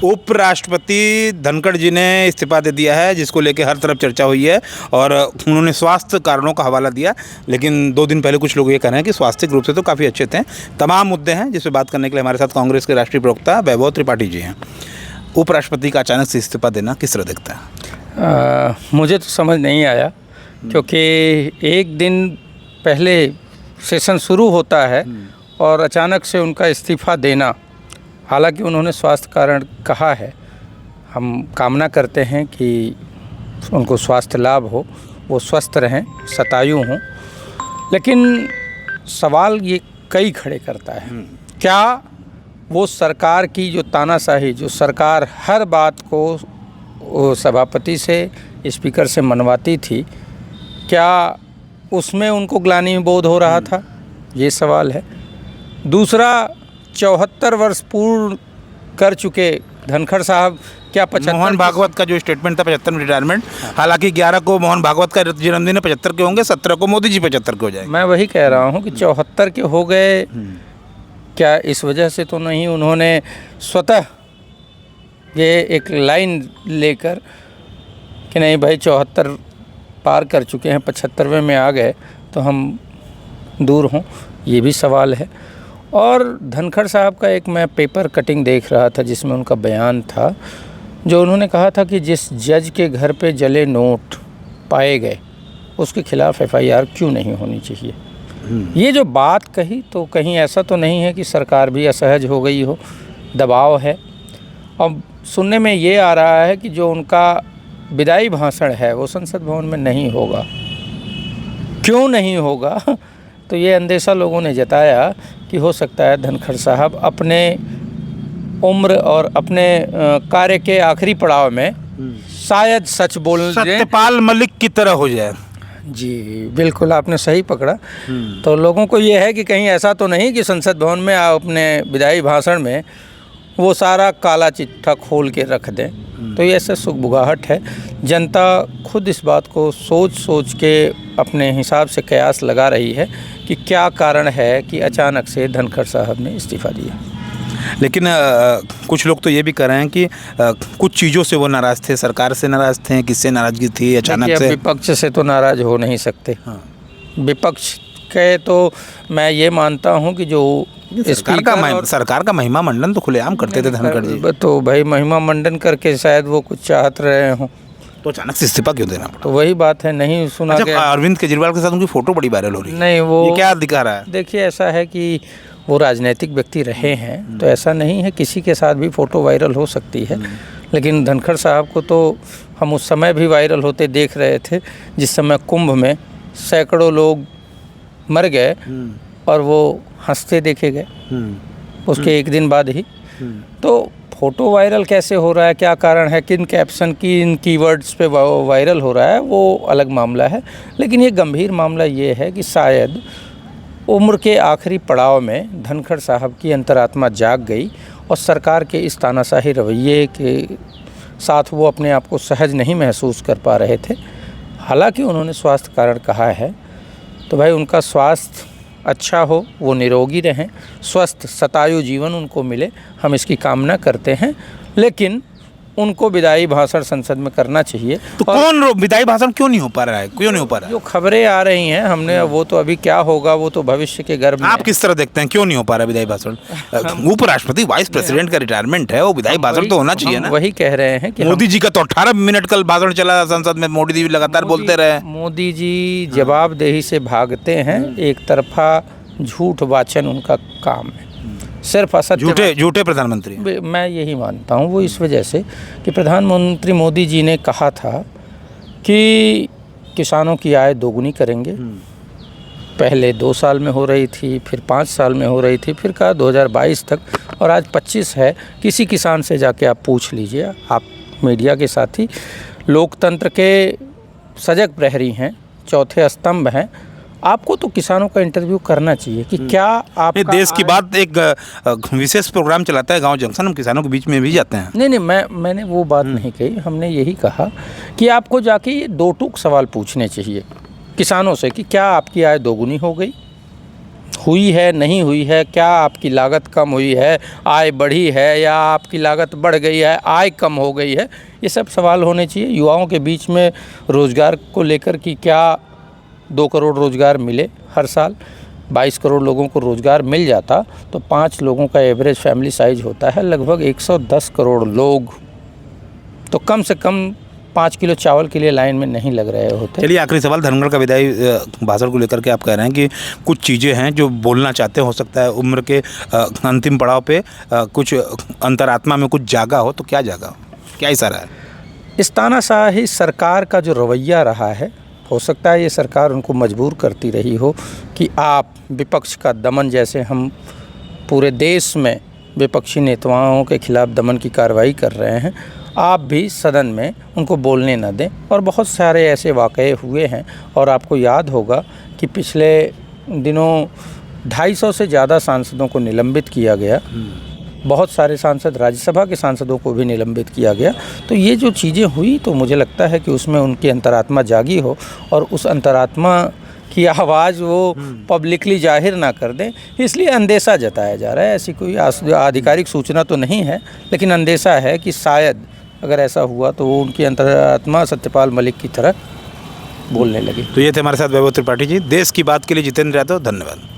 उपराष्ट्रपति धनखड़ जी ने इस्तीफा दे दिया है, जिसको लेकर हर तरफ चर्चा हुई है और उन्होंने स्वास्थ्य कारणों का हवाला दिया। लेकिन 2 दिन पहले कुछ लोग ये कह रहे हैं कि स्वास्थ्य रूप से तो काफ़ी अच्छे थे। तमाम मुद्दे हैं जिस पर बात करने के लिए हमारे साथ कांग्रेस के राष्ट्रीय प्रवक्ता वैभव त्रिपाठी जी हैं। उपराष्ट्रपति का अचानक से इस्तीफा देना किस तरह दिखता है? मुझे तो समझ नहीं आया, क्योंकि एक दिन पहले सेशन शुरू होता है और अचानक से उनका इस्तीफा देना, हालांकि उन्होंने स्वास्थ्य कारण कहा है। हम कामना करते हैं कि उनको स्वास्थ्य लाभ हो, वो स्वस्थ रहें, शतायु हों। लेकिन सवाल ये कई खड़े करता है, क्या वो सरकार की जो तानाशाही, जो सरकार हर बात को सभापति से, स्पीकर से मनवाती थी, क्या उसमें उनको ग्लानि बोध हो रहा था? ये सवाल है। दूसरा, 74 वर्ष पूर्ण कर चुके धनखड़ साहब, क्या 75? मोहन भागवत का जो स्टेटमेंट था 75 में रिटायरमेंट, हालांकि 11 को मोहन भागवत का जन्मदिन है, 75 के होंगे, 17 को मोदी जी 75 के हो जाएंगे। मैं वही कह रहा हूँ कि 74 के हो गए, क्या इस वजह से तो नहीं उन्होंने स्वतः ये एक लाइन लेकर कि नहीं भाई 74 पार कर चुके हैं, 75वें में आ गए तो हम दूर हों? ये भी सवाल है। और धनखड़ साहब का एक मैं पेपर कटिंग देख रहा था जिसमें उनका बयान था, जो उन्होंने कहा था कि जिस जज के घर पे जले नोट पाए गए उसके खिलाफ FIR क्यों नहीं होनी चाहिए। ये जो बात कही, तो कहीं ऐसा तो नहीं है कि सरकार भी असहज हो गई हो, दबाव है। अब सुनने में ये आ रहा है कि जो उनका विदाई भाषण है वो संसद भवन में नहीं होगा। क्यों नहीं होगा? तो ये अंदेशा लोगों ने जताया कि हो सकता है धनखड़ साहब अपने उम्र और अपने कार्य के आखिरी पड़ाव में शायद सच बोल दें, सत्यपाल मलिक की तरह हो जाए। जी बिल्कुल, आपने सही पकड़ा। तो लोगों को ये है कि कहीं ऐसा तो नहीं कि संसद भवन में आप अपने विदाई भाषण में वो सारा काला चिट्ठा खोल के रख दें। तो ये ऐसा सुगबुगाहट है। जनता खुद इस बात को सोच सोच के अपने हिसाब से कयास लगा रही है कि क्या कारण है कि अचानक से धनखड़ साहब ने इस्तीफा दिया। लेकिन कुछ लोग तो ये भी कर रहे हैं कि कुछ चीज़ों से वो नाराज़ थे, सरकार से नाराज़ थे, किससे नाराज़गी थी अचानक से? विपक्ष से तो नाराज़ हो नहीं सकते। विपक्ष के तो मैं ये मानता हूँ कि जो सरकार का महिमा मंडन तो खुलेआम करते थे धनखड़ जी। तो भाई महिमा मंडन करके शायद वो कुछ चाहत रहे हों, तो अचानक से इस्तीफा क्यों देना पड़ा? तो वही बात है, नहीं सुना गया। अरविंद केजरीवाल के साथ उनकी फोटो बड़ी वायरल हो रही है। नहीं, वो ये क्या दिखा रहा है? देखिए, ऐसा है कि वो राजनीतिक व्यक्ति रहे हैं, तो ऐसा नहीं है, किसी के साथ भी फ़ोटो वायरल हो सकती है। लेकिन धनखड़ साहब को तो हम उस समय भी वायरल होते देख रहे थे जिस समय कुंभ में सैकड़ों लोग मर गए और वो हंसते देखे गए उसके एक दिन बाद ही। तो फ़ोटो वायरल कैसे हो रहा है, क्या कारण है, किन कैप्शन, किन कीवर्ड्स पे वायरल हो रहा है, वो अलग मामला है। लेकिन ये गंभीर मामला ये है कि शायद उम्र के आखिरी पड़ाव में धनखड़ साहब की अंतरात्मा जाग गई और सरकार के इस तानाशाही रवैये के साथ वो अपने आप को सहज नहीं महसूस कर पा रहे थे। हालांकि उन्होंने स्वास्थ्य कारण कहा है, तो भाई उनका स्वास्थ्य अच्छा हो, वो निरोगी रहें, स्वस्थ शतायु जीवन उनको मिले, हम इसकी कामना करते हैं। लेकिन उनको विदाई भाषण संसद में करना चाहिए। तो कौन विदाई भाषण क्यों नहीं हो पा रहा है, क्यों नहीं हो पा रहा है? जो खबरें आ रही हैं हमने, वो तो अभी क्या होगा वो तो भविष्य के गर्भ में। आप किस तरह देखते हैं, क्यों नहीं हो पा रहा विदाई भाषण? उपराष्ट्रपति वाइस प्रेसिडेंट का रिटायरमेंट है, वो विदाई भाषण तो होना चाहिए ना। वही कह रहे हैं कि मोदी जी का तो 18 मिनट कल भाषण चला संसद में, मोदी जी लगातार बोलते रहे। मोदी जी जवाबदेही से भागते हैं, एक तरफा झूठ वाचन उनका काम है, सिर्फ असत्य झूठे प्रधानमंत्री। मैं यही मानता हूँ वो इस वजह से कि प्रधानमंत्री मोदी जी ने कहा था कि किसानों की आय दोगुनी करेंगे। पहले 2 साल में हो रही थी, फिर 5 साल में हो रही थी, फिर कहा 2022 तक, और आज 25 है। किसी किसान से जाके आप पूछ लीजिए, आप मीडिया के साथी लोकतंत्र के सजग प्रहरी हैं, चौथे स्तंभ हैं, आपको तो किसानों का इंटरव्यू करना चाहिए कि क्या आप देश की बात। एक विशेष प्रोग्राम चलाता है गांव जंक्शन, हम किसानों के बीच में भी जाते हैं। नहीं, मैंने वो बात नहीं कही। हमने यही कहा कि आपको जाके ये 2 टूक सवाल पूछने चाहिए किसानों से कि क्या आपकी आय दोगुनी हो गई, हुई है नहीं हुई है, क्या आपकी लागत कम हुई है, आय बढ़ी है या आपकी लागत बढ़ गई है, आय कम हो गई है, ये सब सवाल होने चाहिए। युवाओं के बीच में रोज़गार को लेकर कि क्या 2 करोड़ रोज़गार मिले हर साल, 22 करोड़ लोगों को रोज़गार मिल जाता तो 5 लोगों का एवरेज फैमिली साइज होता है लगभग 110 करोड़ लोग, तो कम से कम 5 किलो चावल के लिए लाइन में नहीं लग रहे होते। चलिए आखिरी सवाल, धर्मगढ़ का विदाई भाषण को लेकर के आप कह रहे हैं कि कुछ चीज़ें हैं जो बोलना चाहते हो सकता है उम्र के अंतिम पड़ाव पे कुछ अंतरात्मा में कुछ जागा हो, तो क्या जागा हो, क्या इशारा है? इस तानाशाही सरकार का जो रवैया रहा है, हो सकता है ये सरकार उनको मजबूर करती रही हो कि आप विपक्ष का दमन, जैसे हम पूरे देश में विपक्षी नेताओं के खिलाफ दमन की कार्रवाई कर रहे हैं, आप भी सदन में उनको बोलने न दें। और बहुत सारे ऐसे वाक़ये हुए हैं और आपको याद होगा कि पिछले दिनों 250 से ज़्यादा सांसदों को निलंबित किया गया, बहुत सारे सांसद, राज्यसभा के सांसदों को भी निलंबित किया गया। तो ये जो चीज़ें हुई तो मुझे लगता है कि उसमें उनकी अंतरात्मा जागी हो और उस अंतरात्मा की आवाज़ वो पब्लिकली जाहिर ना कर दें, इसलिए अंदेशा जताया जा रहा है। ऐसी कोई आधिकारिक सूचना तो नहीं है, लेकिन अंदेशा है कि शायद अगर ऐसा हुआ तो वो उनकी अंतरात्मा सत्यपाल मलिक की तरह बोलने लगी। तो ये थे हमारे साथ वैभव त्रिपाठी जी। देश की बात के लिए जितेंद्र यादव, धन्यवाद।